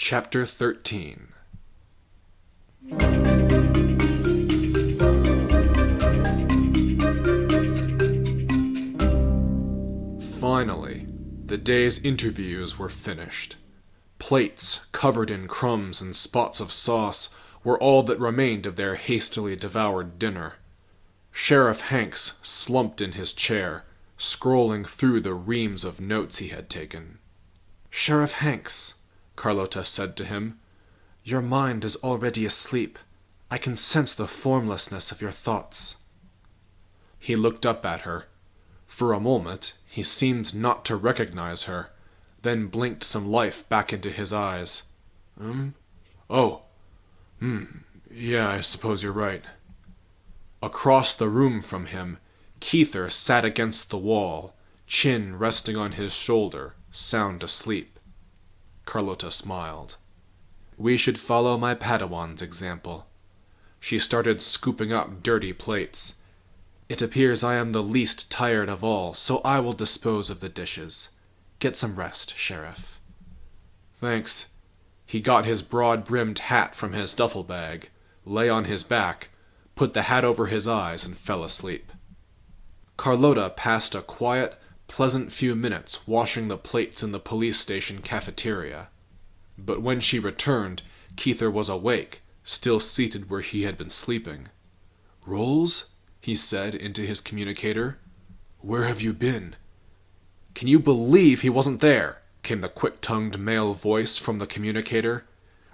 Chapter 13. Finally, the day's interviews were finished. Plates, covered in crumbs and spots of sauce, were all that remained of their hastily devoured dinner. Sheriff Hanks slumped in his chair, scrolling through the reams of notes he had taken. "Sheriff Hanks," Carlota said to him, "your mind is already asleep. I can sense the formlessness of your thoughts." He looked up at her. For a moment, he seemed not to recognize her, then blinked some life back into his eyes. Yeah, I suppose you're right." Across the room from him, Keither sat against the wall, chin resting on his shoulder, sound asleep. Carlota smiled. "We should follow my Padawan's example." She started scooping up dirty plates. "It appears I am the least tired of all, so I will dispose of the dishes. Get some rest, Sheriff." "Thanks." He got his broad-brimmed hat from his duffel bag, lay on his back, put the hat over his eyes, and fell asleep. Carlota passed a quiet, pleasant few minutes washing the plates in the police station cafeteria. But when she returned, Keither was awake, still seated where he had been sleeping. "Rolls?" he said into his communicator. "Where have you been?" "Can you believe he wasn't there?" came the quick-tongued male voice from the communicator.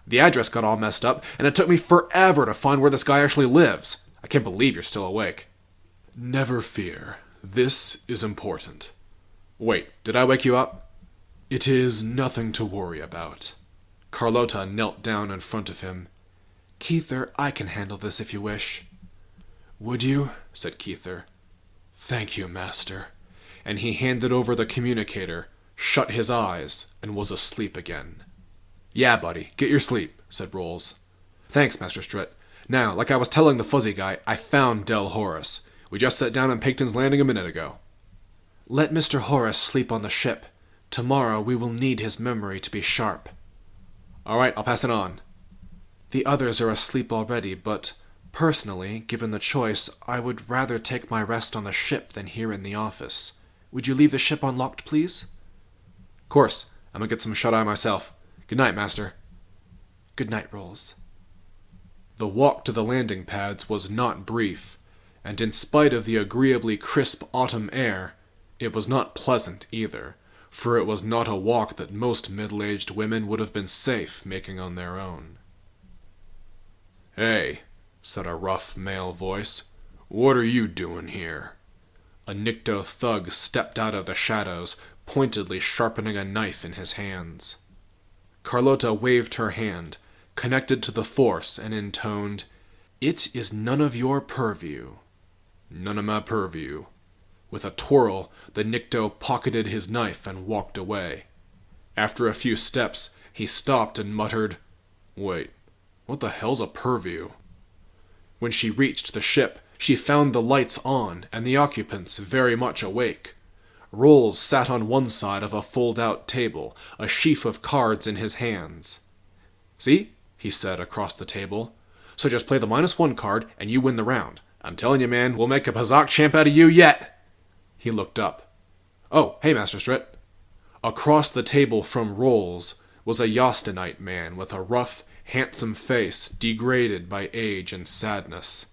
"The address got all messed up, and it took me forever to find where this guy actually lives. I can't believe you're still awake." "Never fear. This is important." "Wait, did I wake you up?" "It is nothing to worry about." Carlota knelt down in front of him. "Keither, I can handle this if you wish." "Would you?" said Keither. "Thank you, Master." And he handed over the communicator, shut his eyes, and was asleep again. "Yeah, buddy, get your sleep," said Rolls. "Thanks, Master Strit. Now, like I was telling the fuzzy guy, I found Del Horace. We just sat down on Picton's Landing a minute ago." "Let Mr. Horace sleep on the ship. Tomorrow we will need his memory to be sharp." "All right, I'll pass it on." "The others are asleep already, but personally, given the choice, I would rather take my rest on the ship than here in the office. Would you leave the ship unlocked, please?" "Of course. I'm gonna get some shut-eye myself. Good night, Master." "Good night, Rolls." The walk to the landing pads was not brief, and in spite of the agreeably crisp autumn air, it was not pleasant either, for it was not a walk that most middle-aged women would have been safe making on their own. "Hey," said a rough male voice, "what are you doing here?" A Nikto thug stepped out of the shadows, pointedly sharpening a knife in his hands. Carlota waved her hand, connected to the force, and intoned, "It is none of your purview." "None of my purview." With a twirl, the Nikto pocketed his knife and walked away. After a few steps, he stopped and muttered, "Wait, what the hell's a purview?" When she reached the ship, she found the lights on and the occupants very much awake. Rolls sat on one side of a fold-out table, a sheaf of cards in his hands. "See?" he said across the table. "So just play the -1 card and you win the round. I'm telling you, man, we'll make a Pazak champ out of you yet!" He looked up. "Oh, hey, Master Strit." Across the table from Rolls was a Yostinite man with a rough, handsome face degraded by age and sadness.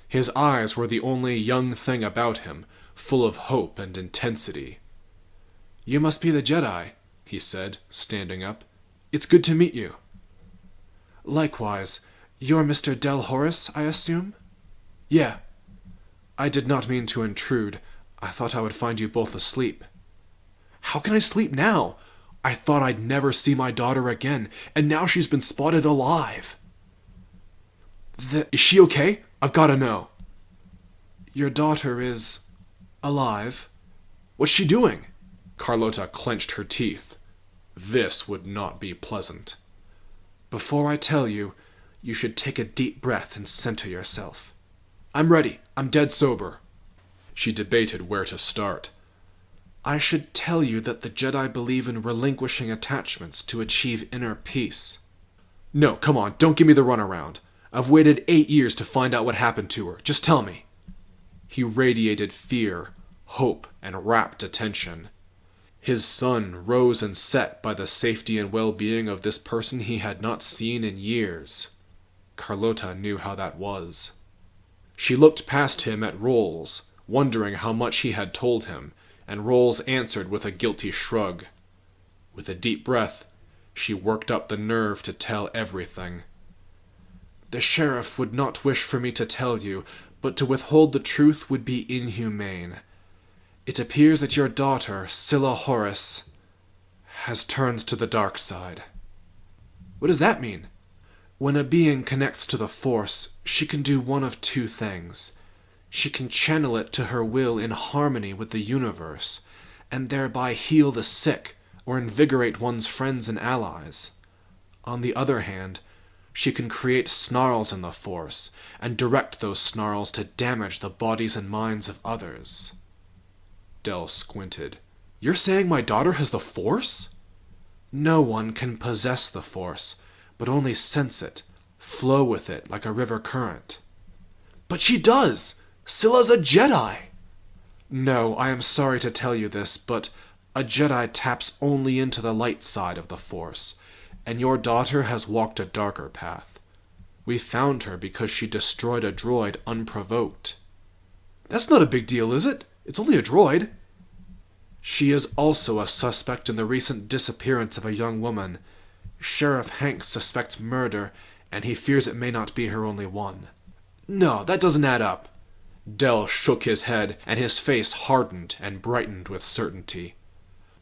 His eyes were the only young thing about him, full of hope and intensity. "You must be the Jedi," he said, standing up. "It's good to meet you." "Likewise. You're Mr. Del Horace, I assume?" "Yeah." "I did not mean to intrude. I thought I would find you both asleep." "How can I sleep now? I thought I'd never see my daughter again, and now she's been spotted alive." Is she okay? I've got to know." "Your daughter is alive." "What's she doing?" Carlota clenched her teeth. This would not be pleasant. "Before I tell you, you should take a deep breath and center yourself." "I'm ready. I'm dead sober." She debated where to start. I should tell you that the Jedi believe in relinquishing attachments to achieve inner peace, No, come on, don't give me the runaround. I've waited 8 years to find out what happened to her. Just tell me. He radiated fear, hope, and rapt attention. His sun rose and set by the safety and well-being of this person he had not seen in years. Carlota knew how that was. She looked past him at Rolls, wondering how much he had told him, and Rolls answered with a guilty shrug. With a deep breath, she worked up the nerve to tell everything. The sheriff would not wish for me to tell you, but to withhold the truth would be inhumane. It appears that your daughter, Scylla Horace, has turned to the dark side. What does that mean? When a being connects to the Force, she can do one of two things. She can channel it to her will in harmony with the universe, and thereby heal the sick or invigorate one's friends and allies. On the other hand, she can create snarls in the Force, and direct those snarls to damage the bodies and minds of others. Del squinted. You're saying my daughter has the Force? No one can possess the Force, but only sense it, flow with it like a river current. But she does! Scylla's a Jedi! No, I am sorry to tell you this, but a Jedi taps only into the light side of the Force, and your daughter has walked a darker path. We found her because she destroyed a droid unprovoked. That's not a big deal, is it? It's only a droid. She is also a suspect in the recent disappearance of a young woman. Sheriff Hanks suspects murder, and he fears it may not be her only one. No, that doesn't add up. Del shook his head, and his face hardened and brightened with certainty.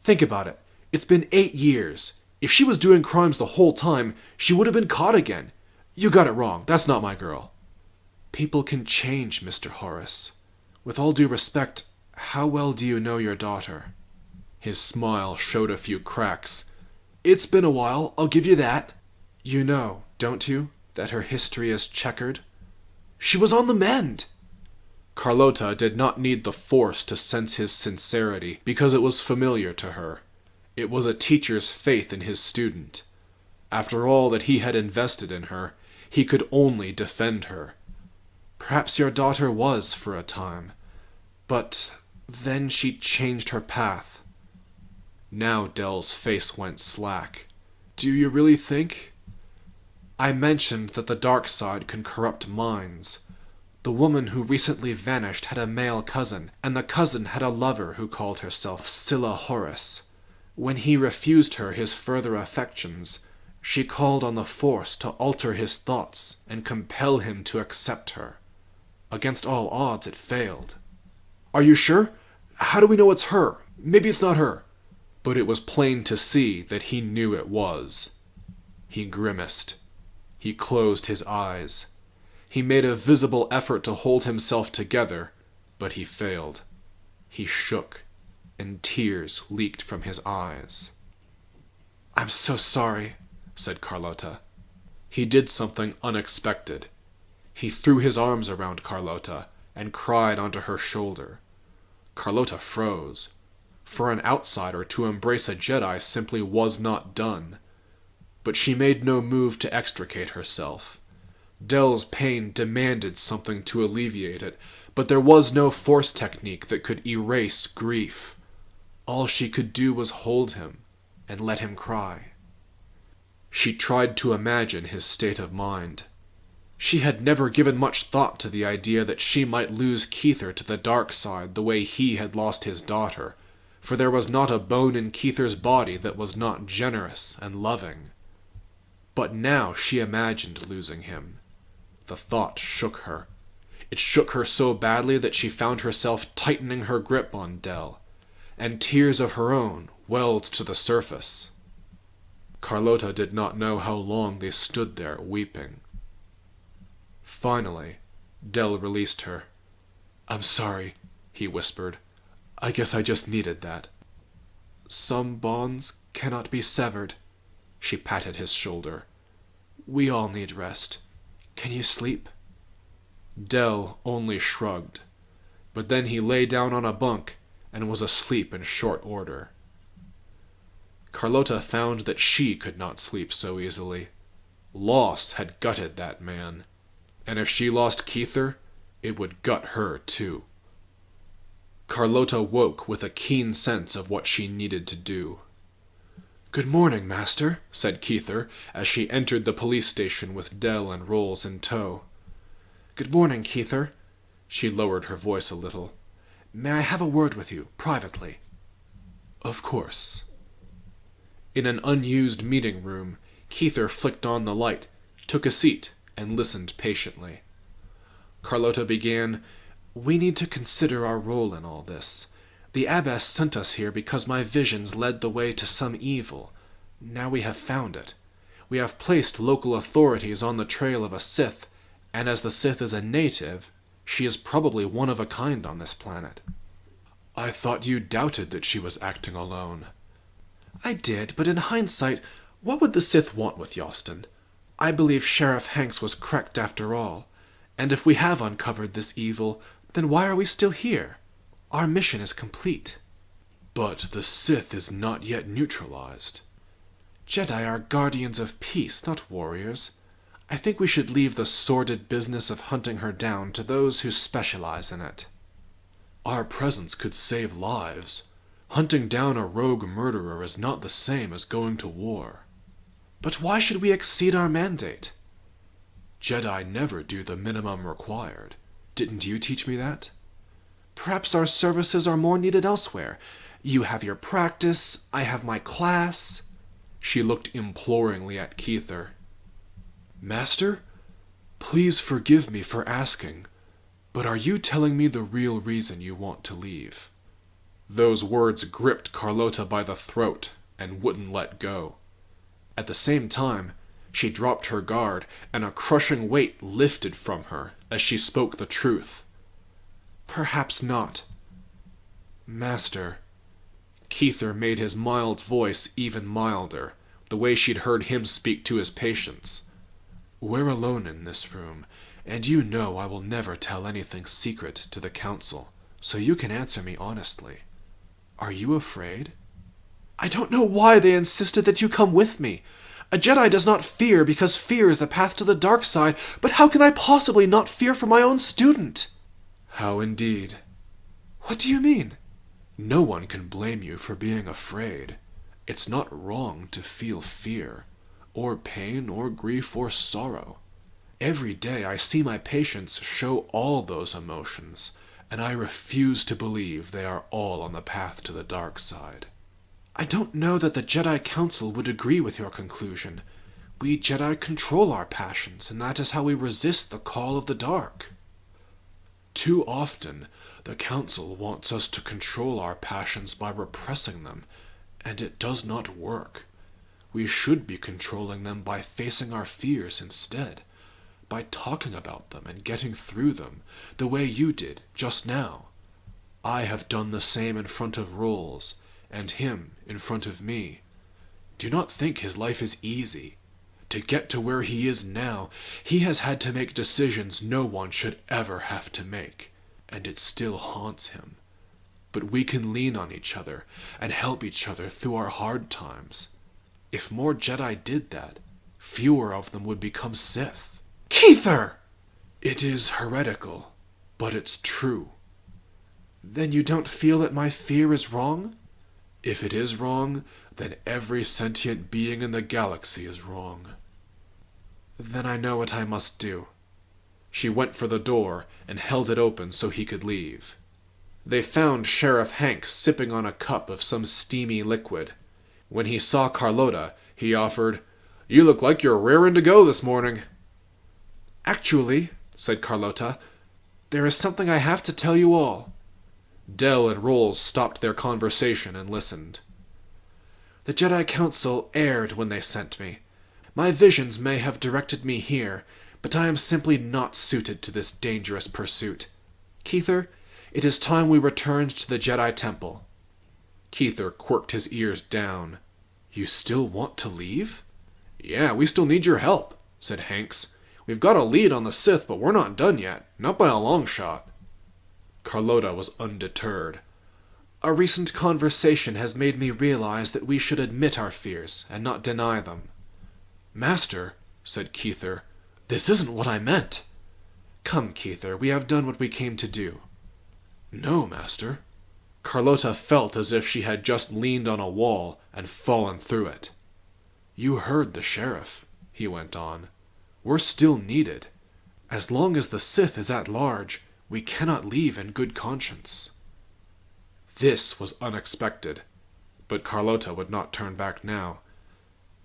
Think about it. It's been 8 years. If she was doing crimes the whole time, she would have been caught again. You got it wrong. That's not my girl. People can change, Mr. Horace. With all due respect, how well do you know your daughter? His smile showed a few cracks. It's been a while, I'll give you that. You know, don't you, that her history is checkered? She was on the mend. Carlota did not need the Force to sense his sincerity, because it was familiar to her. It was a teacher's faith in his student. After all that he had invested in her, he could only defend her. Perhaps your daughter was for a time, but then she changed her path. Now Del's face went slack. Do you really think? I mentioned that the dark side can corrupt minds. The woman who recently vanished had a male cousin, and the cousin had a lover who called herself Scylla Horace. When he refused her his further affections, she called on the Force to alter his thoughts and compel him to accept her. Against all odds, it failed. Are you sure? How do we know it's her? Maybe it's not her. But it was plain to see that he knew it was. He grimaced. He closed his eyes. He made a visible effort to hold himself together, but he failed. He shook, and tears leaked from his eyes. I'm so sorry, said Carlota. He did something unexpected. He threw his arms around Carlota and cried onto her shoulder. Carlota froze. For an outsider to embrace a Jedi simply was not done. But she made no move to extricate herself. Del's pain demanded something to alleviate it, but there was no Force technique that could erase grief. All she could do was hold him and let him cry. She tried to imagine his state of mind. She had never given much thought to the idea that she might lose Keither to the dark side the way he had lost his daughter, for there was not a bone in Keither's body that was not generous and loving. But now she imagined losing him. The thought shook her. It shook her so badly that she found herself tightening her grip on Del, and tears of her own welled to the surface. Carlota did not know how long they stood there weeping. Finally, Del released her. I'm sorry, he whispered. I guess I just needed that. Some bonds cannot be severed. She patted his shoulder. We all need rest. Can you sleep? Del only shrugged, but then he lay down on a bunk and was asleep in short order. Carlota found that she could not sleep so easily. Loss had gutted that man, and if she lost Keither, it would gut her too. Carlota woke with a keen sense of what she needed to do. "Good morning, master," said Keither, as she entered the police station with Dell and Rolls in tow. "Good morning, Keither." She lowered her voice a little. "May I have a word with you, privately?" "Of course." In an unused meeting room, Keither flicked on the light, took a seat, and listened patiently. Carlota began, "We need to consider our role in all this. The abbess sent us here because my visions led the way to some evil. Now we have found it. We have placed local authorities on the trail of a Sith, and as the Sith is a native, she is probably one of a kind on this planet." "I thought you doubted that she was acting alone." "I did, but in hindsight, what would the Sith want with Yostin? I believe Sheriff Hanks was correct after all, and if we have uncovered this evil, then why are we still here? Our mission is complete." "But the Sith is not yet neutralized." "Jedi are guardians of peace, not warriors. I think we should leave the sordid business of hunting her down to those who specialize in it." "Our presence could save lives. Hunting down a rogue murderer is not the same as going to war." "But why should we exceed our mandate?" "Jedi never do the minimum required. Didn't you teach me that?" "Perhaps our services are more needed elsewhere. You have your practice, I have my class." She looked imploringly at Keither. "Master, please forgive me for asking, but are you telling me the real reason you want to leave?" Those words gripped Carlota by the throat and wouldn't let go. At the same time, she dropped her guard, and a crushing weight lifted from her as she spoke the truth. "Perhaps not." "Master." Keither made his mild voice even milder, the way she'd heard him speak to his patients. "We're alone in this room, and you know I will never tell anything secret to the Council, so you can answer me honestly. Are you afraid?" "I don't know why they insisted that you come with me. A Jedi does not fear because fear is the path to the dark side, but how can I possibly not fear for my own student?" "How indeed." "What do you mean?" "No one can blame you for being afraid. It's not wrong to feel fear, or pain, or grief, or sorrow. Every day I see my patients show all those emotions, and I refuse to believe they are all on the path to the dark side." "I don't know that the Jedi Council would agree with your conclusion. We Jedi control our passions, and that is how we resist the call of the dark." "Too often, the Council wants us to control our passions by repressing them, and it does not work. We should be controlling them by facing our fears instead, by talking about them and getting through them, the way you did just now. I have done the same in front of Rolls, and him in front of me. Do not think his life is easy. To get to where he is now, he has had to make decisions no one should ever have to make, and it still haunts him. But we can lean on each other and help each other through our hard times. If more Jedi did that, fewer of them would become Sith." "Keither!" "It is heretical, but it's true." "Then you don't feel that my fear is wrong?" "If it is wrong, then every sentient being in the galaxy is wrong." "Then I know what I must do." She went for the door and held it open so he could leave. They found Sheriff Hanks sipping on a cup of some steamy liquid. When he saw Carlota, he offered, "You look like you're raring to go this morning." "Actually," said Carlota, "there is something I have to tell you all." Dell and Rolls stopped their conversation and listened. "The Jedi Council erred when they sent me. My visions may have directed me here, but I am simply not suited to this dangerous pursuit. Keither, it is time we returned to the Jedi Temple." Keither quirked his ears down. "You still want to leave?" "Yeah, we still need your help," said Hanks. "We've got a lead on the Sith, but we're not done yet. Not by a long shot." Carlota was undeterred. "A recent conversation has made me realize that we should admit our fears and not deny them." "Master," said Keither. "This isn't what I meant." "Come, Keither, we have done what we came to do." "No, master." Carlota felt as if she had just leaned on a wall and fallen through it. "You heard the sheriff," he went on. "We're still needed. As long as the Sith is at large, we cannot leave in good conscience." This was unexpected, but Carlota would not turn back now.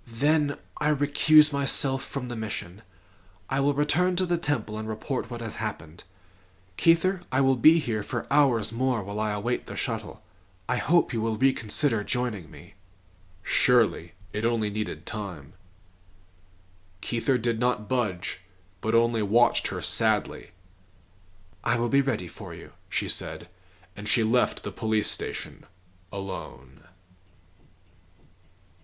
"Then I recuse myself from the mission. I will return to the temple and report what has happened. Keither, I will be here for hours more while I await the shuttle. I hope you will reconsider joining me." Surely it only needed time. Keither did not budge, but only watched her sadly. "I will be ready for you," she said, and she left the police station alone.